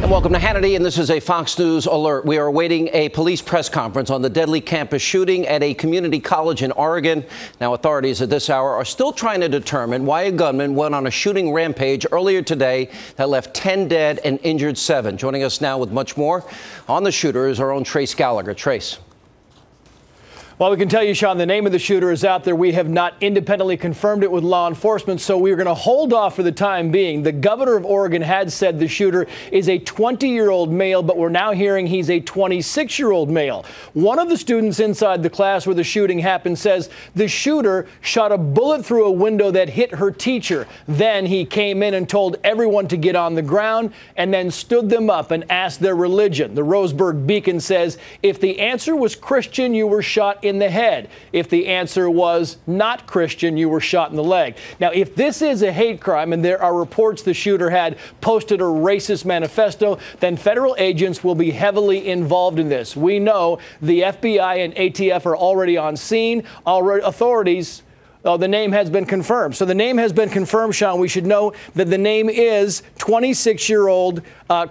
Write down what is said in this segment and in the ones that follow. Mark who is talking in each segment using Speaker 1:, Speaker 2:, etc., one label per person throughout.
Speaker 1: And welcome to Hannity, and this is a Fox News alert. We are awaiting a police press conference on the deadly campus shooting at a community college in Oregon. Now, authorities at this hour are still trying to determine why a gunman went on a shooting rampage earlier today that left 10 dead and injured 7. Joining us now with much more on the shooter is our own Trace Gallagher. Trace.
Speaker 2: Well, we can tell you, Sean, the name of the shooter is out there. We have not independently confirmed it with law enforcement, so we're going to hold off for the time being. The governor of Oregon had said the shooter is a 20-year-old male, but we're now hearing he's a 26-year-old male. One of the students inside the class where the shooting happened says the shooter shot a bullet through a window that hit her teacher. Then he came in and told everyone to get on the ground and then stood them up and asked their religion. The Roseburg Beacon says if the answer was Christian, you were shot in the head. If the answer was not Christian, you were shot in the leg. Now, if this is a hate crime and there are reports the shooter had posted a racist manifesto, then federal agents will be heavily involved in this. We know the FBI and ATF are already on scene. Authorities. Oh, the name has been confirmed. So the name has been confirmed, Sean. We should know that the name is 26-year-old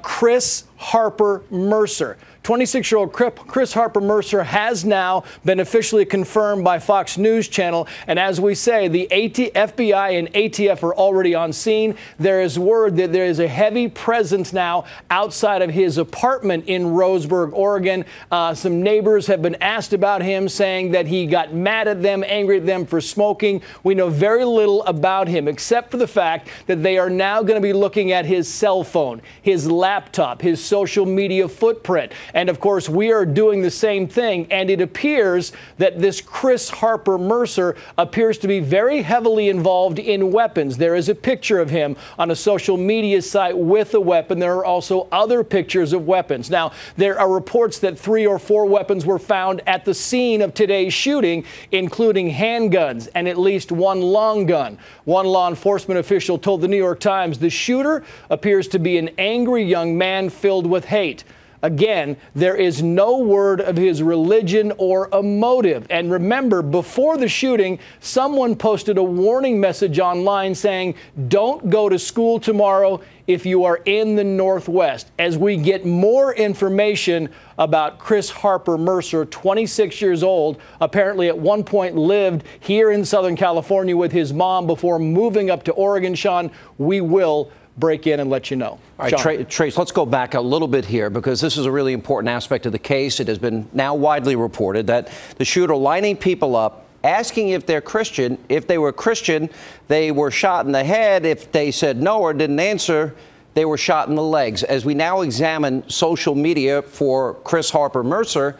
Speaker 2: Chris Harper Mercer. 26-year-old Chris Harper Mercer has now been officially confirmed by Fox News Channel. And as we say, the FBI and ATF are already on scene. There is word that there is a heavy presence now outside of his apartment in Roseburg, Oregon. Some neighbors have been asked about him, saying that he got mad at them, angry at them for smoking. We know very little about him, except for the fact that they are now going to be looking at his cell phone, his laptop, his social media footprint. And of course, we are doing the same thing. And it appears that this Chris Harper Mercer appears to be very heavily involved in weapons. There is a picture of him on a social media site with a weapon. There are also other pictures of weapons. Now, there are reports that 3 or 4 weapons were found at the scene of today's shooting, including handguns and at least 1 long gun. One law enforcement official told the New York Times the shooter appears to be an angry young man filled with hate. Again, there is no word of his religion or a motive. And remember, before the shooting, someone posted a warning message online saying, don't go to school tomorrow if you are in the Northwest. As we get more information about Chris Harper Mercer, 26 years old, apparently at one point lived here in Southern California with his mom before moving up to Oregon, Sean, we will break in and let you know.
Speaker 1: All right, Trace, let's go back a little bit here, because this is a really important aspect of the case. It has been now widely reported that the shooter lining people up, asking if they're Christian. If they were Christian, they were shot in the head. If they said no or didn't answer, they were shot in the legs. As we now examine social media for Chris Harper Mercer,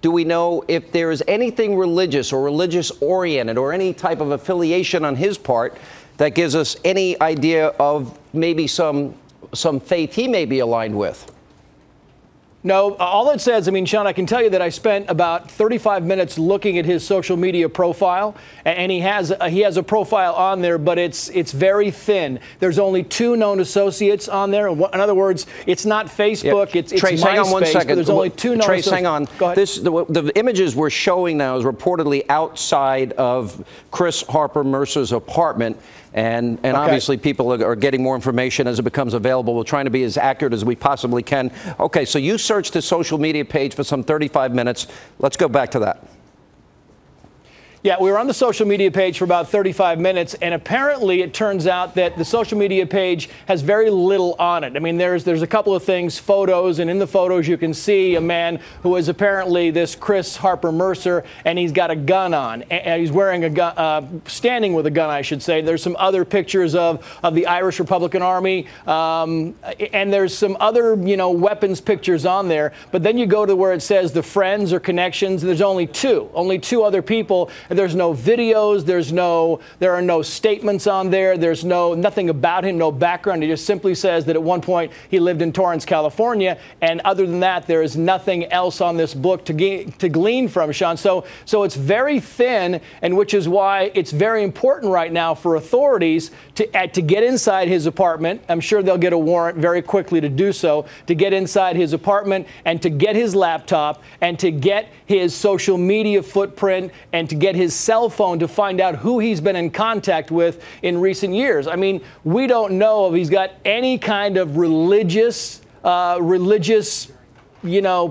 Speaker 1: do we know if there is anything religious or religious-oriented or any type of affiliation on his part that gives us any idea of maybe some faith he may be aligned with?
Speaker 2: No, all it says, I mean, Sean, I can tell you that I spent about 35 minutes looking at his social media profile, and he has a profile on there, but it's very thin. There's only 2 known associates on there. In other words, it's not Facebook, it's
Speaker 1: Trace,
Speaker 2: MySpace,
Speaker 1: hang on 1 second.
Speaker 2: There's only 2 known
Speaker 1: Trace, hang on.
Speaker 2: Go ahead.
Speaker 1: The images we're showing now is reportedly outside of Chris Harper Mercer's apartment. And okay, obviously people are getting more information as it becomes available. We're trying to be as accurate as we possibly can. Okay, so you searched his social media page for some 35 minutes. Let's go back to that. Yeah, we were on the social media page for about 35 minutes, and apparently it turns out that the social media page has very little on it. I mean, there's a couple of things, photos, and in the photos you can see a man who is apparently this Chris Harper Mercer, and he's got a gun on, and he's wearing a gun, standing with a gun, I should say. There's some other pictures of the Irish Republican Army, and there's some other, weapons pictures on there. But then you go to where it says the friends or connections, and there's only 2 other people. There's no videos. There are no statements on there. There's nothing about him, no background. He just simply says that at one point he lived in Torrance, California. And other than that, there is nothing else on this book to glean from, Sean. So it's very thin, and which is why it's very important right now for authorities to get inside his apartment. I'm sure they'll get a warrant very quickly to do so, to get inside his apartment and to get his laptop and to get his social media footprint and to get his cell phone to find out who he's been in contact with in recent years. I mean, we don't know if he's got any kind of religious
Speaker 2: religious,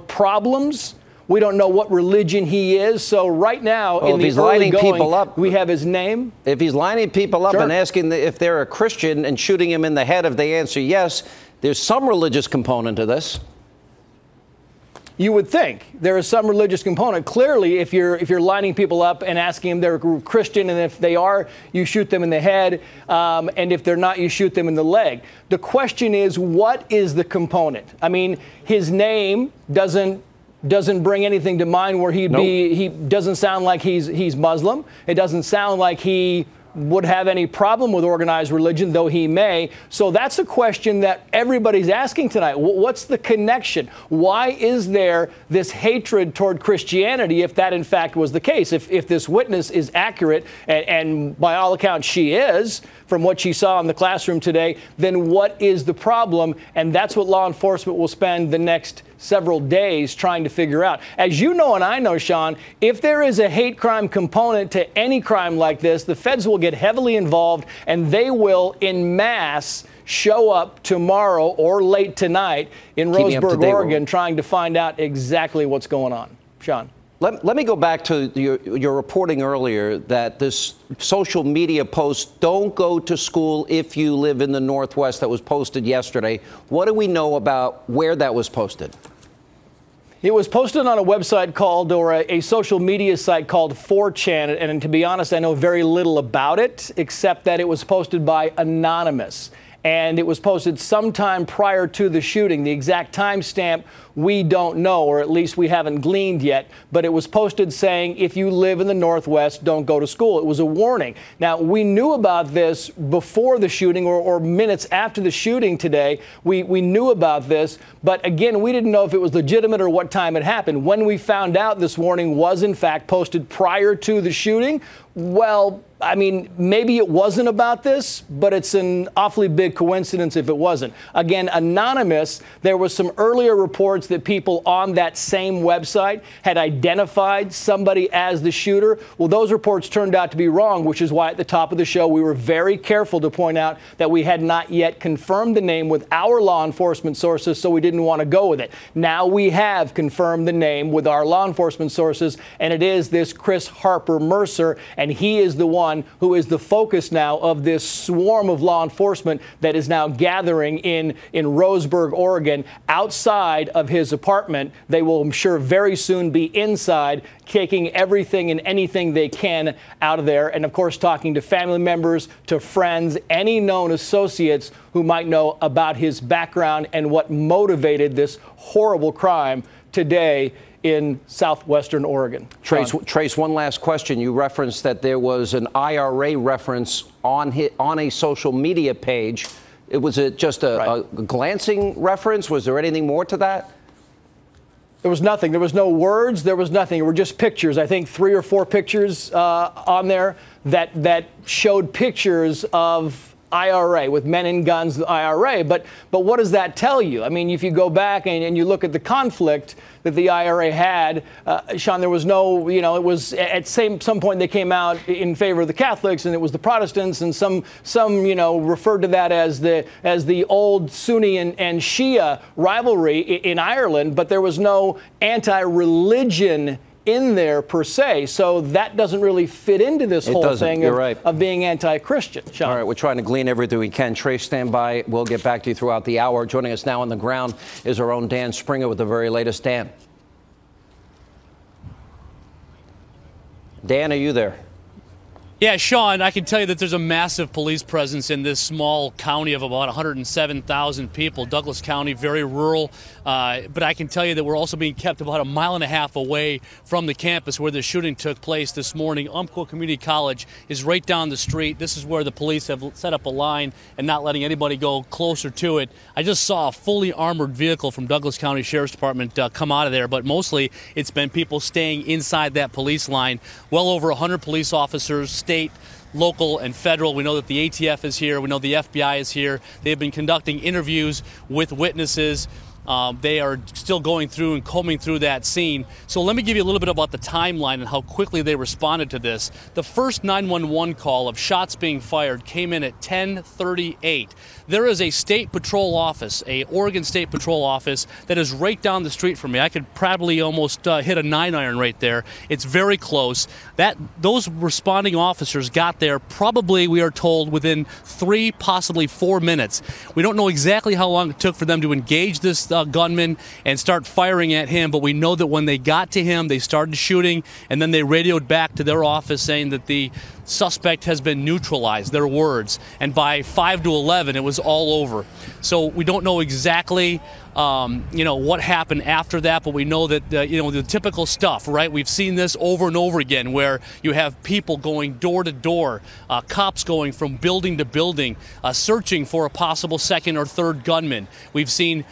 Speaker 2: problems. We don't know what religion he is. So right now, in the early going, we have his name.
Speaker 1: If he's lining people up and asking if they're a Christian and shooting him in the head if they answer yes, there's some religious component to this.
Speaker 2: You would think there is some religious component. Clearly, if you're lining people up and asking them they're Christian, and if they are, you shoot them in the head, and if they're not, you shoot them in the leg. The question is, what is the component? I mean, his name doesn't bring anything to mind where he'd be. He doesn't sound like he's Muslim. It doesn't sound like he would have any problem with organized religion, though he may. So that's a question that everybody's asking tonight. What's the connection? Why is there this hatred toward Christianity if that in fact was the case? If this witness is accurate, and by all accounts she is, from what she saw in the classroom today, then what is the problem? And that's what law enforcement will spend the next several days trying to figure out. As you know and I know, Sean, if there is a hate crime component to any crime like this, the feds will get heavily involved, and they will en masse show up tomorrow or late tonight in Roseburg, Oregon, trying to find out exactly what's going on. Sean.
Speaker 1: Let me go back to your reporting earlier that this social media post, "Don't go to school if you live in the Northwest," that was posted yesterday. What do we know about where that was posted?
Speaker 2: It was posted on a website called, or a social media site called 4chan, and to be honest, I know very little about it, except that it was posted by Anonymous. And it was posted sometime prior to the shooting. The exact timestamp we don't know, or at least we haven't gleaned yet. But it was posted saying, if you live in the Northwest, don't go to school. It was a warning. Now, we knew about this before the shooting, or minutes after the shooting today. We knew about this. But again, we didn't know if it was legitimate or what time it happened. When we found out this warning was, in fact, posted prior to the shooting, well, I mean, maybe it wasn't about this, but it's an awfully big coincidence if it wasn't. Again, Anonymous, there was some earlier reports that people on that same website had identified somebody as the shooter. Well, those reports turned out to be wrong, which is why at the top of the show we were very careful to point out that we had not yet confirmed the name with our law enforcement sources, so we didn't want to go with it. Now we have confirmed the name with our law enforcement sources, and it is this Chris Harper Mercer, and he is the one who is the focus now of this swarm of law enforcement that is now gathering in Roseburg, Oregon, outside of his apartment. They will, I'm sure, very soon be inside, taking everything and anything they can out of there. And of course, talking to family members, to friends, any known associates who might know about his background and what motivated this horrible crime today in southwestern Oregon.
Speaker 1: Trace, one last question. You referenced that there was an IRA reference on a social media page. Was it just a glancing reference? Was there anything more to that?
Speaker 2: There was nothing. There was no words. There was nothing. It were just pictures. I think 3 or 4 pictures on there that showed pictures of IRA, with men in guns, the IRA. But what does that tell you? I mean, if you go back and you look at the conflict that the IRA had, Sean, there was no, it was at some point they came out in favor of the Catholics, and it was the Protestants, and some referred to that as the old Sunni and Shia rivalry in Ireland. But there was no anti-religion in there per se, so that doesn't really fit into this whole thing of being anti-Christian. Sean.
Speaker 1: All right, we're trying to glean everything we can. Trace, stand by. We'll get back to you throughout the hour. Joining us now on the ground is our own Dan Springer with the very latest. Dan, are you there?
Speaker 3: Yeah, Sean, I can tell you that there's a massive police presence in this small county of about 107,000 people. Douglas County, very rural. But I can tell you that we're also being kept about 1.5 miles away from the campus where the shooting took place this morning. Umpqua Community College is right down the street. This is where the police have set up a line and not letting anybody go closer to it. I just saw a fully armored vehicle from Douglas County Sheriff's Department come out of there, but mostly it's been people staying inside that police line. Well over 100 police officers, state, local, and federal. We know that the ATF is here. We know the FBI is here. They've been conducting interviews with witnesses. They are still going through and combing through that scene. So let me give you a little bit about the timeline and how quickly they responded to this. The first 911 call of shots being fired came in at 10:38. There is a state patrol office, a Oregon State Patrol office, that is right down the street from me. I could probably almost hit a 9-iron right there. It's very close. Those responding officers got there probably, we are told, within 3, possibly 4 minutes. We don't know exactly how long it took for them to engage this gunman and start firing at him, but we know that when they got to him, they started shooting, and then they radioed back to their office saying that the suspect has been neutralized, their words. And by 5 to 11, it was all over. So we don't know exactly, what happened after that, but we know that, the typical stuff, right? We've seen this over and over again, where you have people going door to door, cops going from building to building, searching for a possible second or third gunman. We've seen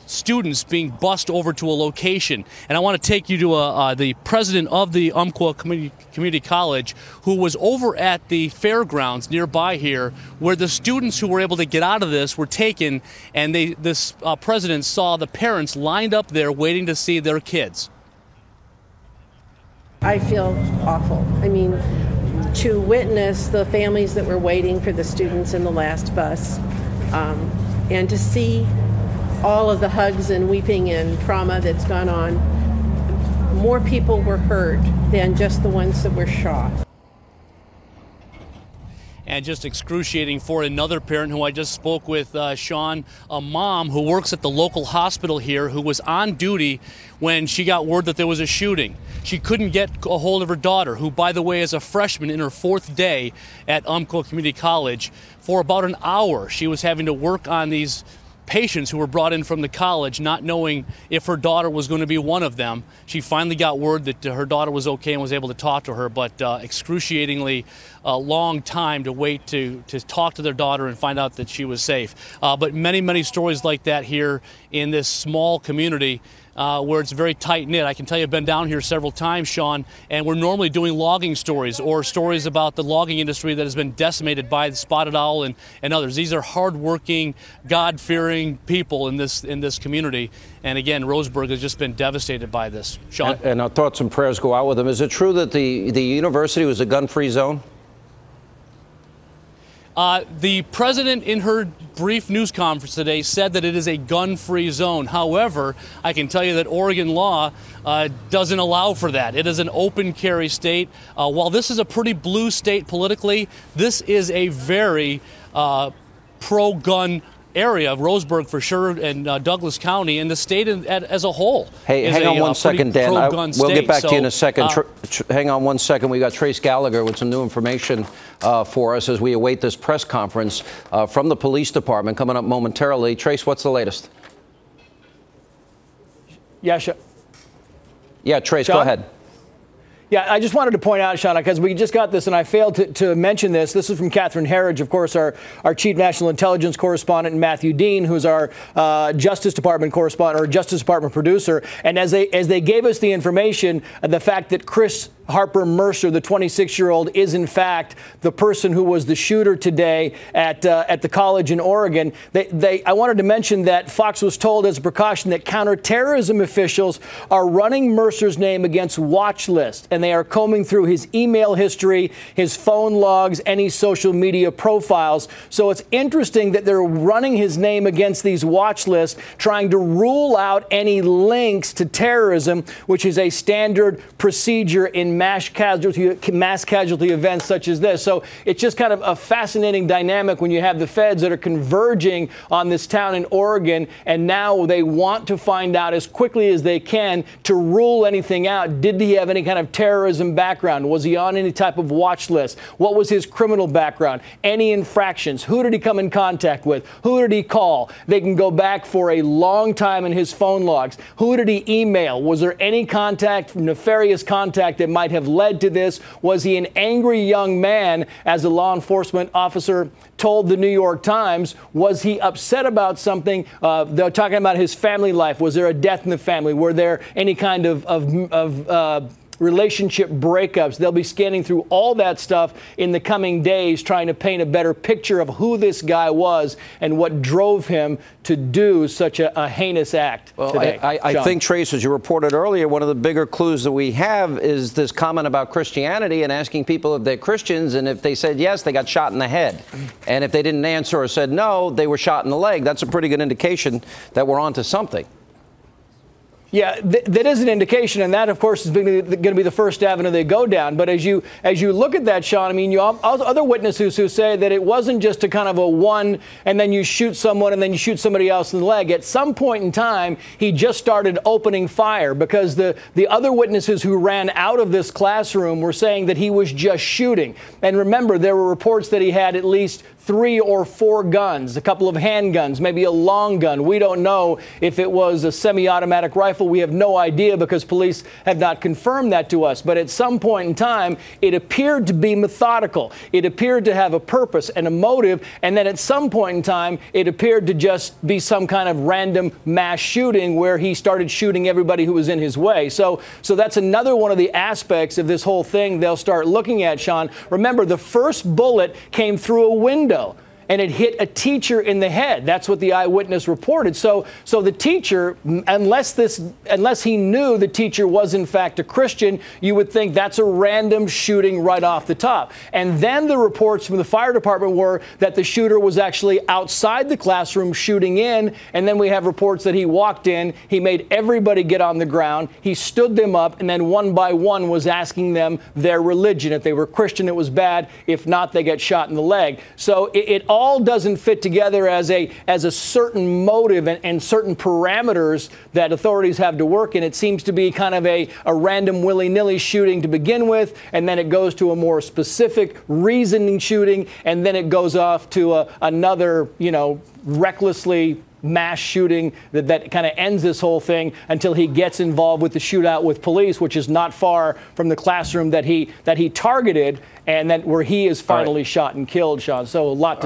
Speaker 3: students being bussed over to a location. And I want to take you to the president of the Umpqua Community College, who was over at the fairgrounds nearby here, where the students who were able to get out of this were taken, and this president saw the parents lined up there waiting to see their kids.
Speaker 4: I feel awful. I mean, to witness the families that were waiting for the students in the last bus, and to see all of the hugs and weeping and trauma that's gone on. More people were hurt than just the ones that were shot.
Speaker 3: And just excruciating for another parent who I just spoke with, Sean, a mom who works at the local hospital here, who was on duty when she got word that there was a shooting. She couldn't get a hold of her daughter, who, by the way, is a freshman in her 4th day at Umpqua Community College. For about an hour, she was having to work on these patients who were brought in from the college, not knowing if her daughter was going to be one of them. She finally got word that her daughter was okay and was able to talk to her, but excruciatingly long time to wait to talk to their daughter and find out that she was safe. But many, many stories like that here in this small community, where it's very tight-knit. I can tell you I've been down here several times, Sean, and we're normally doing logging stories or stories about the logging industry that has been decimated by the spotted owl and others. These are hard-working, God-fearing people in this community. And again, Roseburg has just been devastated by this. Sean?
Speaker 1: And our thoughts and prayers go out with them. Is it true that the university was a gun-free zone?
Speaker 3: The president, in her brief news conference today, said that it is a gun-free zone. However, I can tell you that Oregon law doesn't allow for that. It is an open carry state. While this is a pretty blue state politically, this is a very pro-gun area of Roseburg for sure, and Douglas County, and the state as a whole.
Speaker 1: Hey, hang on one second, Dan. We'll get back to you in a second. Hang on one second. We got Trace Gallagher with some new information for us as we await this press conference from the police department coming up momentarily. Trace, what's the latest?
Speaker 2: Yeah,
Speaker 1: Trace,
Speaker 2: Sean?
Speaker 1: go ahead.
Speaker 2: Yeah, I just wanted to point out, Sean, because we just got this and I failed to mention this. This is from Catherine Herridge, of course, our chief national intelligence correspondent, and Matthew Dean, who's our Justice Department correspondent or Justice Department producer. And as they gave us the information, the fact that Harper Mercer, the 26-year-old, is in fact the person who was the shooter today at the college in Oregon. I wanted to mention that Fox was told as a precaution that counterterrorism officials are running Mercer's name against watch lists, and they are combing through his email history, his phone logs, any social media profiles. So it's interesting that they're running his name against these watch lists, trying to rule out any links to terrorism, which is a standard procedure in mass casualty events such as this. So it's just kind of a fascinating dynamic when you have the feds that are converging on this town in Oregon, and now they want to find out as quickly as they can to rule anything out. Did he have any kind of terrorism background? Was he on any type of watch list? What was his criminal background? Any infractions? Who did he come in contact with? Who did he call? They can go back for a long time in his phone logs. Who did he email? Was there any contact, nefarious contact, that might have led to this? Was he an angry young man, as a law enforcement officer told the New York Times? Was he upset about something? They're talking about his family life. Was there a death in the family? Were there any kind of relationship breakups. They'll be scanning through all that stuff in the coming days, trying to paint a better picture of who this guy was and what drove him to do such a heinous act today.
Speaker 1: I think, Trace, as you reported earlier, one of the bigger clues that we have is this comment about Christianity and asking people if they're Christians, and if they said yes, they got shot in the head. And if they didn't answer or said no, they were shot in the leg. That's a pretty good indication that we're onto something.
Speaker 2: Yeah, that is an indication, and that, of course, is going to be the first avenue they go down. But as you look at that, Sean, I mean, you have other witnesses who say that it wasn't just a kind of a one, and then you shoot someone, and then you shoot somebody else in the leg. At some point in time, he just started opening fire, because the other witnesses who ran out of this classroom were saying that he was just shooting. And remember, there were reports that he had at least 3 or 4 guns, a couple of handguns, maybe a long gun. We don't know if it was a semi-automatic rifle. We have no idea, because police have not confirmed that to us. But at some point in time, it appeared to be methodical. It appeared to have a purpose and a motive. And then at some point in time, it appeared to just be some kind of random mass shooting where he started shooting everybody who was in his way. So that's another one of the aspects of this whole thing they'll start looking at, Sean. Remember, the first bullet came through a window, and it hit a teacher in the head. That's what the eyewitness reported. So the teacher, unless he knew the teacher was in fact a Christian, you would think that's a random shooting right off the top. And then the reports from the fire department were that the shooter was actually outside the classroom shooting in, and then we have reports that he walked in, he made everybody get on the ground, he stood them up, and then one by one was asking them their religion. If they were Christian, it was bad. If not, they get shot in the leg. So it all doesn't fit together as a certain motive and certain parameters that authorities have to work in. It seems to be kind of a random willy-nilly shooting to begin with, and then it goes to a more specific reasoning shooting, and then it goes off to another, recklessly mass shooting that kind of ends this whole thing until he gets involved with the shootout with police, which is not far from the classroom that he targeted, and where he is finally shot and killed, Sean. So a lot to